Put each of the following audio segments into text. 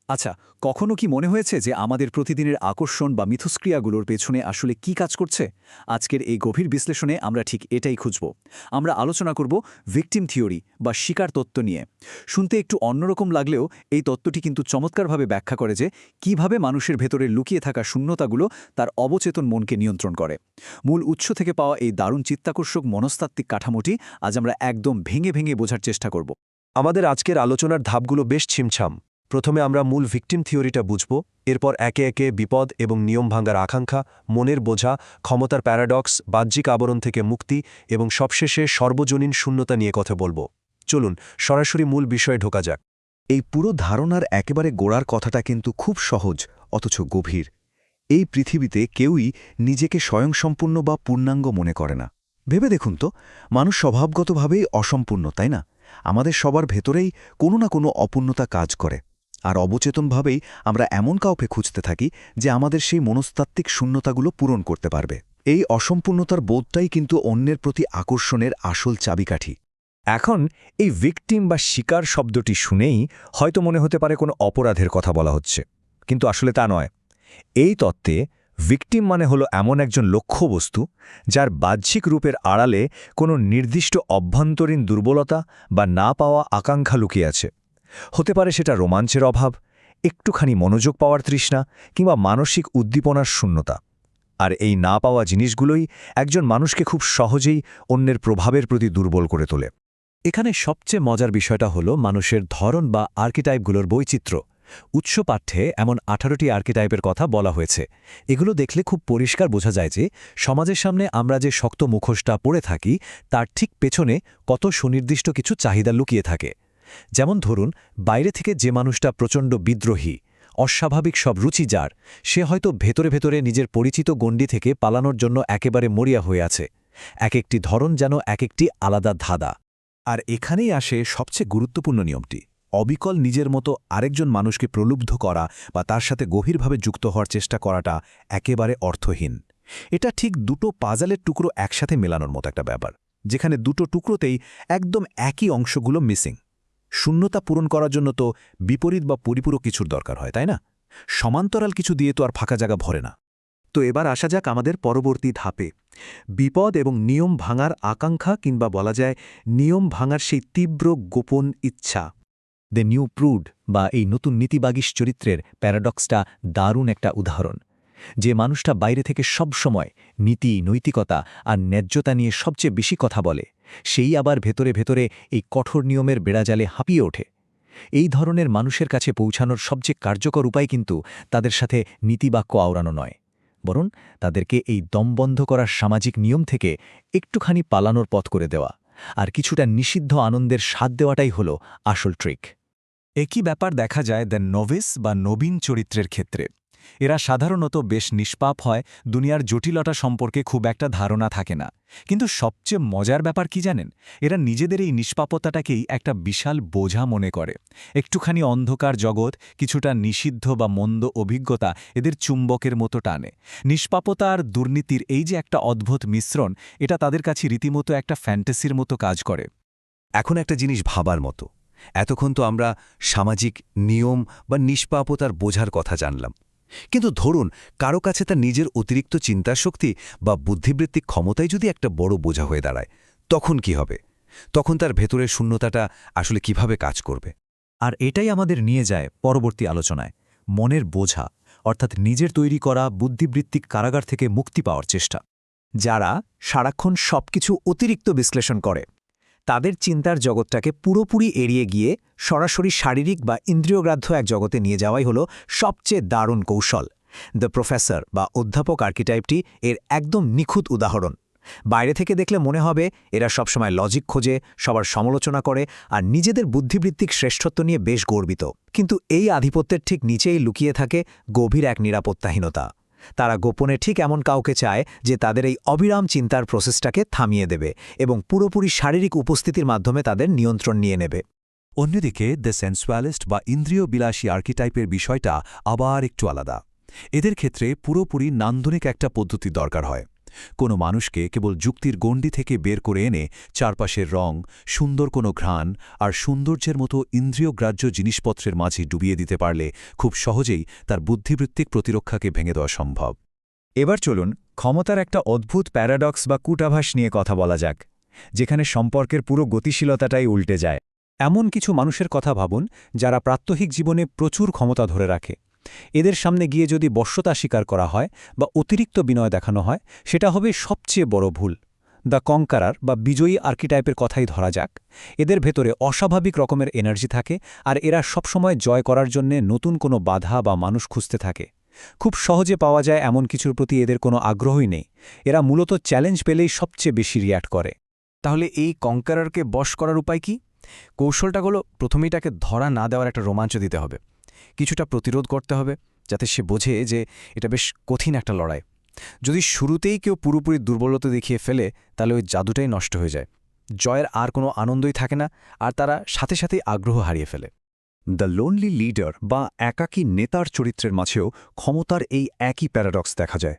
আচ্ছা, কখনো কি মনে হয়েছে যে আমাদের প্রতিদিনের আকর্ষণ বা মিথস্ক্রিয়াগুলোর পেছনে আসলে কি কাজ করছে? আজকের এই গভীর বিশ্লেষণে আমরা ঠিক এটাই খুঁজব। আমরা আলোচনা করব ভিকটিম থিওরি বা শিকার তত্ত্ব নিয়ে। শুনতে একটু অন্যরকম লাগলেও এই তত্ত্বটি কিন্তু চমৎকারভাবে ব্যাখ্যা করে যে কিভাবে মানুষের ভেতরে লুকিয়ে থাকা শূন্যতাগুলো তার অবচেতন মনকে নিয়ন্ত্রণ করে। মূল উৎস থেকে পাওয়া এই দারুণ চিত্তাকর্ষক মনস্তাত্ত্বিক কাঠামোটি আজ আমরা একদম ভেঙে ভেঙে বোঝার চেষ্টা করব। আমাদের আজকের আলোচনার ধাপগুলো বেশ ছিমছাম। প্রথমে আমরা মূল ভিকটিম থিওরিটা বুঝব, এরপর একে একে বিপদ এবং নিয়ম ভাঙার আকাঙ্ক্ষা, মনের বোঝা, ক্ষমতার প্যারাডক্স, বাহ্যিক আবরণ থেকে মুক্তি এবং সবশেষে সর্বজনীন শূন্যতা নিয়ে কথা বলব। চলুন সরাসরি মূল বিষয়ে ঢোকা যাক। এই পুরো ধারণার একেবারে গোড়ার কথাটা কিন্তু খুব সহজ অথচ গভীর। এই পৃথিবীতে কেউই নিজেকে স্বয়ংসম্পূর্ণ বা পূর্ণাঙ্গ মনে করে না। ভেবে দেখুন তো, মানুষ স্বভাবগতভাবেই অসম্পূর্ণ, তাই না? আমাদের সবার ভেতরেই কোনো না কোনো অপূর্ণতা কাজ করে, আর অবচেতনভাবেই আমরা এমন কাউকে খুঁজতে থাকি যে আমাদের সেই মনস্তাত্ত্বিক শূন্যতাগুলো পূরণ করতে পারবে। এই অসম্পূর্ণতার বোধটাই কিন্তু অন্যের প্রতি আকর্ষণের আসল চাবিকাঠি। এখন এই ভিকটিম বা শিকার শব্দটি শুনেই হয়তো মনে হতে পারে কোনো অপরাধের কথা বলা হচ্ছে, কিন্তু আসলে তা নয়। এই তত্ত্বে ভিকটিম মানে হলো এমন একজন লক্ষ্যবস্তু যার বাহ্যিক রূপের আড়ালে কোনো নির্দিষ্ট অভ্যন্তরীণ দুর্বলতা বা না পাওয়া আকাঙ্ক্ষা লুকিয়ে আছে। হতে পারে সেটা রোমাঞ্চের অভাব, একটুখানি মনোযোগ পাওয়ার তৃষ্ণা কিংবা মানসিক উদ্দীপনার শূন্যতা। আর এই না পাওয়া জিনিসগুলোই একজন মানুষকে খুব সহজেই অন্যের প্রভাবের প্রতি দুর্বল করে তোলে। এখানে সবচেয়ে মজার বিষয়টা হলো মানুষের ধরন বা আর্কিটাইপগুলোর বৈচিত্র্য। উৎস পাঠ্যে এমন 18টি আর্কিটাইপের কথা বলা হয়েছে। এগুলো দেখলে খুব পরিষ্কার বোঝা যায় যে সমাজের সামনে আমরা যে শক্ত মুখোশটা পরে থাকি তার ঠিক পেছনে কত সুনির্দিষ্ট কিছু চাহিদা লুকিয়ে থাকে। যেমন ধরুন, বাইরে থেকে যে মানুষটা প্রচণ্ড বিদ্রোহী, অস্বাভাবিক সব রুচি যার, সে হয়তো ভেতরে ভেতরে নিজের পরিচিত গণ্ডি থেকে পালানোর জন্য একেবারে মরিয়া হয়ে আছে। এক একটি ধরন যেন এক একটি আলাদা ধাঁধা। আর এখানেই আসে সবচেয়ে গুরুত্বপূর্ণ নিয়মটি। অবিকল নিজের মতো আরেকজন মানুষকে প্রলুব্ধ করা বা তার সাথে গভীরভাবে যুক্ত হওয়ার চেষ্টা করাটা একেবারে অর্থহীন। এটা ঠিক দুটো পাজালের টুকরো একসাথে মেলানোর মতো একটা ব্যাপার, যেখানে দুটো টুকরোতেই একদম একই অংশগুলো মিসিং। শূন্যতা পূরণ করার জন্য তো বিপরীত বা পরিপূরক কিছুর দরকার হয়, তাই না? সমান্তরাল কিছু দিয়ে তো আর ফাঁকা জায়গা ভরে না। তো এবার আসা যাক আমাদের পরবর্তী ধাপে, বিপদ এবং নিয়ম ভাঙার আকাঙ্ক্ষা, কিংবা বলা যায় নিয়ম ভাঙার সেই তীব্র গোপন ইচ্ছা। দ্য নিউ প্রুড বা এই নতুন নীতিবাগীশ চরিত্রের প্যারাডক্সটা দারুণ একটা উদাহরণ। যে মানুষটা বাইরে থেকে সব সময় নীতি, নৈতিকতা আর ন্যায্যতা নিয়ে সবচেয়ে বেশি কথা বলে, সেই আবার ভেতরে ভেতরে এই কঠোর নিয়মের বেড়াজালে হাঁপিয়ে ওঠে। এই ধরনের মানুষের কাছে পৌঁছানোর সবচেয়ে কার্যকর উপায় কিন্তু তাদের সাথে নীতিবাক্য আওড়ানো নয়, বরং তাদেরকে এই দমবন্ধ করার সামাজিক নিয়ম থেকে একটুখানি পালানোর পথ করে দেওয়া আর কিছুটা নিষিদ্ধ আনন্দের স্বাদ দেওয়াটাই হলো আসল ট্রিক। একই ব্যাপার দেখা যায় দ্য নোভিস বা নবীন চরিত্রের ক্ষেত্রে। এরা সাধারণত বেশ নিষ্পাপ হয়, দুনিয়ার জটিলতা সম্পর্কে খুব একটা ধারণা থাকে না। কিন্তু সবচেয়ে মজার ব্যাপার কি জানেন? এরা নিজেদের এই নিষ্পাপতাটাকেই একটা বিশাল বোঝা মনে করে। একটুখানি অন্ধকার জগৎ, কিছুটা নিষিদ্ধ বা মন্দ অভিজ্ঞতা এদের চুম্বকের মতো টানে। নিষ্পাপতা আর দুর্নীতির এই যে একটা অদ্ভুত মিশ্রণ, এটা তাদের কাছে রীতিমতো একটা ফ্যান্টাসির মতো কাজ করে। এখন একটা জিনিস ভাবার মতো, এতক্ষণ তো আমরা সামাজিক নিয়ম বা নিষ্পাপতার বোঝার কথা জানলাম, কিন্তু ধরুন কারো কাছে তার নিজের অতিরিক্ত চিন্তাশক্তি বা বুদ্ধিবৃত্তিক ক্ষমতাই যদি একটা বড় বোঝা হয়ে দাঁড়ায়, তখন কি হবে? তখন তার ভেতরের শূন্যতাটা আসলে কিভাবে কাজ করবে? আর এটাই আমাদের নিয়ে যায় পরবর্তী আলোচনায়, মনের বোঝা, অর্থাৎ নিজের তৈরি করা বুদ্ধিবৃত্তিক কারাগার থেকে মুক্তি পাওয়ার চেষ্টা। যারা সারাক্ষণ সবকিছু অতিরিক্ত বিশ্লেষণ করে, তাদের চিন্তার জগৎটাকে পুরোপুরি এড়িয়ে গিয়ে সরাসরি শারীরিক বা ইন্দ্রিয়গ্রাহ্য এক জগতে নিয়ে যাওয়াই হলো সবচেয়ে দারুণ কৌশল। দ্য প্রফেসর বা অধ্যাপক আর্কিটাইপটি এর একদম নিখুঁত উদাহরণ। বাইরে থেকে দেখলে মনে হবে এরা সবসময় লজিক খোঁজে, সবার সমালোচনা করে আর নিজেদের বুদ্ধিবৃত্তিক শ্রেষ্ঠত্ব নিয়ে বেশ গর্বিত। কিন্তু এই আধিপত্যের ঠিক নিচেই লুকিয়ে থাকে গভীর এক নিরাপত্তাহীনতা। তারা গোপনে ঠিক এমন কাউকে চায় যে তাদের এই অবিরাম চিন্তার প্রসেসটাকে থামিয়ে দেবে এবং পুরোপুরি শারীরিক উপস্থিতির মাধ্যমে তাদের নিয়ন্ত্রণ নিয়ে নেবে। অন্যদিকে দ্য সেন্সুয়ালিস্ট বা ইন্দ্রিয় বিলাসী আর্কিটাইপের বিষয়টা আবার একটু আলাদা। এদের ক্ষেত্রে পুরোপুরি নান্দনিক একটা পদ্ধতি দরকার হয়। কোনো মানুষকে কেবল যুক্তির গণ্ডি থেকে বের করে এনে চারপাশের রং, সুন্দর কোনো ঘ্রাণ আর সৌন্দর্যের মতো ইন্দ্রিয়গ্রাহ্য জিনিসপত্রের মাঝে ডুবিয়ে দিতে পারলে খুব সহজেই তার বুদ্ধিবৃত্তিক প্রতিরক্ষাকে ভেঙে দেওয়া সম্ভব। এবার চলুন ক্ষমতার একটা অদ্ভুত প্যারাডক্স বা কূটাভাস নিয়ে কথা বলা যাক, যেখানে সম্পর্কের পুরো গতিশীলতাটাই উল্টে যায়। এমন কিছু মানুষের কথা ভাবুন যারা প্রাত্যহিক জীবনে প্রচুর ক্ষমতা ধরে রাখে। এদের সামনে গিয়ে যদি বশ্যতা স্বীকার করা হয় বা অতিরিক্ত বিনয় দেখানো হয়, সেটা হবে সবচেয়ে বড় ভুল। দ্য কঙ্কারার বা বিজয়ী আর্কিটাইপের কথাই ধরা যাক। এদের ভেতরে অস্বাভাবিক রকমের এনার্জি থাকে, আর এরা সবসময় জয় করার জন্যে নতুন কোনো বাধা বা মানুষ খুঁজতে থাকে। খুব সহজে পাওয়া যায় এমন কিছুর প্রতি এদের কোনো আগ্রহই নেই। এরা মূলত চ্যালেঞ্জ পেলেই সবচেয়ে বেশি রিয়্যাক্ট করে। তাহলে এই কঙ্কারারকে বশ করার উপায় কি? কৌশলটা হলো প্রথমেই তাকে ধরা না দেওয়ার একটা রোমাঞ্চ দিতে হবে। কিছুটা প্রতিরোধ করতে হবে, যাতে সে বোঝে যে এটা বেশ কঠিন একটা লড়াই। যদি শুরুতেই কেউ পুরোপুরি দুর্বলতা দেখিয়ে ফেলে, তাহলে ওই জাদুটাই নষ্ট হয়ে যায়। জয়ের আর কোনো আনন্দই থাকে না, আর তারা সাথে সাথেই আগ্রহ হারিয়ে ফেলে। দ্য লোনলি লিডার বা একাকী নেতার চরিত্রের মাঝেও ক্ষমতার এই একই প্যারাডক্স দেখা যায়।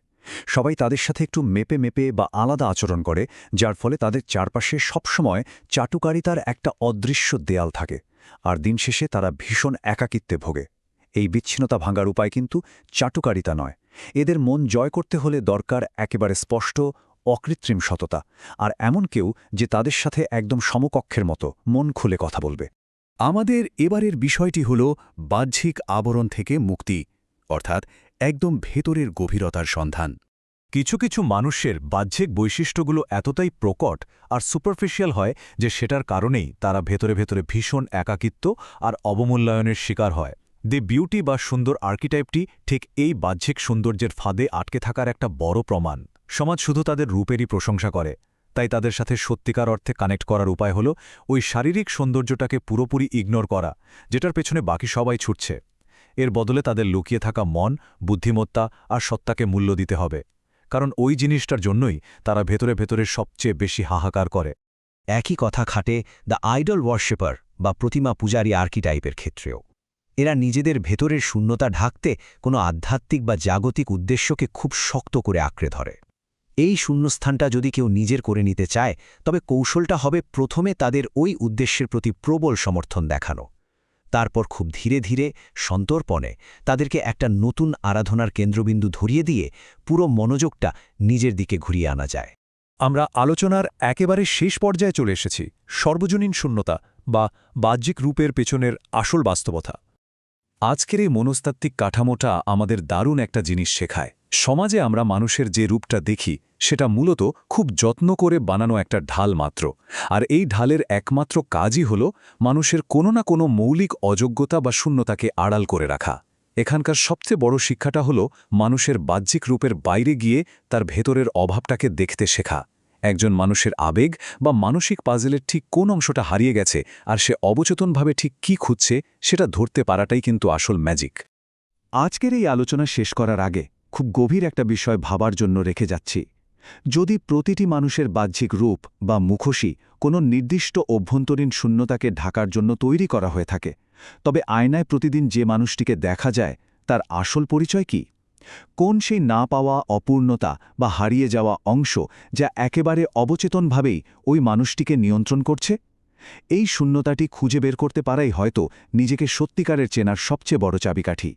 সবাই তাদের সাথে একটু মেপে মেপে বা আলাদা আচরণ করে, যার ফলে তাদের চারপাশে সবসময় চাটুকারিতার একটা অদৃশ্য দেয়াল থাকে, আর দিন শেষে তারা ভীষণ একাকিত্বে ভোগে। এই বিচ্ছিন্নতা ভাঙার উপায় কিন্তু চাটুকারিতা নয়। এদের মন জয় করতে হলে দরকার একেবারে স্পষ্ট, অকৃত্রিম সততা, আর এমন কেউ যে তাদের সাথে একদম সমকক্ষের মতো মন খুলে কথা বলবে। আমাদের এবারের বিষয়টি হল বাহ্যিক আবরণ থেকে মুক্তি, অর্থাৎ একদম ভেতরের গভীরতার সন্ধান। কিছু কিছু মানুষের বাহ্যিক বৈশিষ্ট্যগুলো এতটাই প্রকট আর সুপারফিশিয়াল হয় যে সেটার কারণেই তারা ভেতরে ভেতরে ভীষণ একাকিত্ব আর অবমূল্যায়নের শিকার হয়। দি বিউটি বা সুন্দর আর্কিটাইপটি ঠিক এই বাহ্যিক সৌন্দর্যের ফাঁদে আটকে থাকার একটা বড় প্রমাণ। সমাজ শুধু তাদের রূপেরই প্রশংসা করে, তাই তাদের সাথে সত্যিকার অর্থে কানেক্ট করার উপায় হল ওই শারীরিক সৌন্দর্যটাকে পুরোপুরি ইগনোর করা, যেটার পেছনে বাকি সবাই ছুটছে। এর বদলে তাদের লুকিয়ে থাকা মন, বুদ্ধিমত্তা আর সত্তাকে মূল্য দিতে হবে, কারণ ওই জিনিসটার জন্যই তারা ভেতরে ভেতরে সবচেয়ে বেশি হাহাকার করে। একই কথা খাটে দ্য আইডল ওয়ার্শিপার বা প্রতিমা পূজারী আর্কিটাইপের ক্ষেত্রেও। এরা নিজেদের ভেতরের শূন্যতা ঢাকতে কোনো আধ্যাত্মিক বা জাগতিক উদ্দেশ্যকে খুব শক্ত করে আঁকড়ে ধরে। এই শূন্যস্থানটা যদি কেউ নিজের করে নিতে চায়, তবে কৌশলটা হবে প্রথমে তাদের ওই উদ্দেশ্যের প্রতি প্রবল সমর্থন দেখানো। তারপর খুব ধীরে ধীরে সন্তর্পণে তাদেরকে একটা নতুন আরাধনার কেন্দ্রবিন্দু ধরিয়ে দিয়ে পুরো মনোযোগটা নিজের দিকে ঘুরিয়ে আনা যায়। আমরা আলোচনার একেবারে শেষ পর্যায়ে চলে এসেছি, সর্বজনীন শূন্যতা বা বাহ্যিক রূপের পেছনের আসল বাস্তবতা। আজকের এই মনস্তাত্ত্বিক কাঠামোটা আমাদের দারুণ একটা জিনিস শেখায়। সমাজে আমরা মানুষের যে রূপটা দেখি সেটা মূলত খুব যত্ন করে বানানো একটা ঢাল মাত্র, আর এই ঢালের একমাত্র কাজই হল মানুষের কোনো না কোনো মৌলিক অযোগ্যতা বা শূন্যতাকে আড়াল করে রাখা। এখানকার সবচেয়ে বড় শিক্ষাটা হল মানুষের বাহ্যিক রূপের বাইরে গিয়ে তার ভেতরের অভাবটাকে দেখতে শেখা। একজন মানুষের আবেগ বা মানসিক পাজেলের ঠিক কোন অংশটা হারিয়ে গেছে আর সে অবচেতনভাবে ঠিক কি খুঁজছে সেটা ধরতে পারাটাই কিন্তু আসল ম্যাজিক। আজকের এই আলোচনা শেষ করার আগে খুব গভীর একটা বিষয় ভাবার জন্য রেখে যাচ্ছি। যদি প্রতিটি মানুষের বাহ্যিক রূপ বা মুখোশই কোনো নির্দিষ্ট অভ্যন্তরীণ শূন্যতাকে ঢাকার জন্য তৈরি করা হয়ে থাকে, তবে আয়নায় প্রতিদিন যে মানুষটিকে দেখা যায় তার আসল পরিচয় কি? কোন সেই না পাওয়া অপূর্ণতা বা হারিয়ে যাওয়া অংশ যা একেবারে অবচেতনভাবেই ওই মানুষটিকে নিয়ন্ত্রণ করছে? এই শূন্যতাটি খুঁজে বের করতে পারাই হয়তো নিজেকে সত্যিকারের চেনার সবচেয়ে বড় চাবিকাঠি।